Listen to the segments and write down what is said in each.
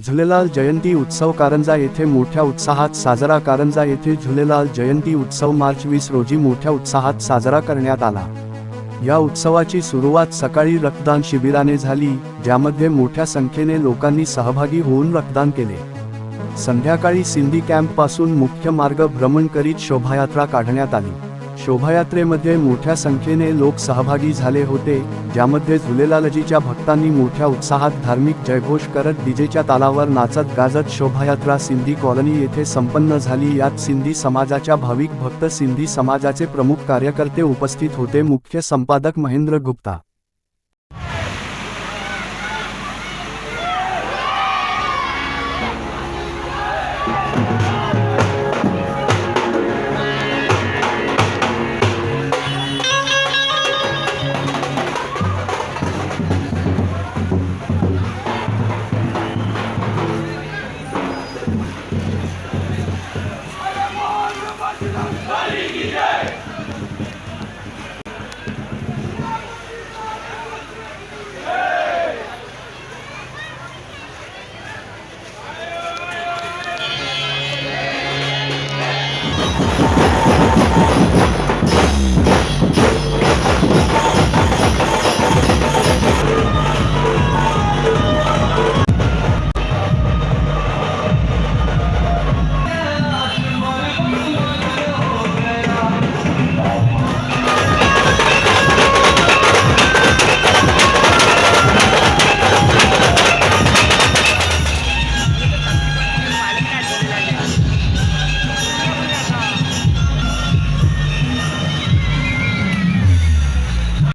झुलेलाल जयंती उत्सव कारंजा येथे मोठ्या उत्साहात साजरा। कारंजा येथे झुलेलाल जयंती उत्सव मार्च 20 रोजी मोठ्या उत्साहात साजरा करण्यात आला। या उत्सवाची सुरुवात सकाळी रक्तदान शिबिराने झाली, ज्यामध्ये मोठ्या संख्येने लोकांनी सहभागी होऊन रक्तदान केले। संध्याकाळी सिंधी कॅम्प पासून मुख्य मार्ग भ्रमण करीत शोभायात्रा काढण्यात आली। शोभायात्रेमध्ये मोठ्या संख्येने लोक सहभागी झाले होते, ज्यामध्ये झुलेलालजीच्या भक्तांनी मोठ्या उत्साहात धार्मिक जयघोष करत डीजेच्या तालावर नाचत गाजत शोभायात्रा सिंधी कॉलनी येथे संपन्न झाली। यात सिंधी समाजाच्या भाविक भक्त, सिंधी समाजाचे प्रमुख कार्यकर्ते उपस्थित होते। मुख्य संपादक महेंद्र गुप्ता।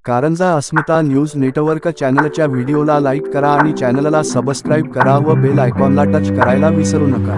कारंजा अस्मिता न्यूज नेटवर्क चॅनलच्या व्हिडिओला लाईक करा आणि चॅनलला सबस्क्राईब करा व बेल आयकॉनला टच करायला विसरू नका।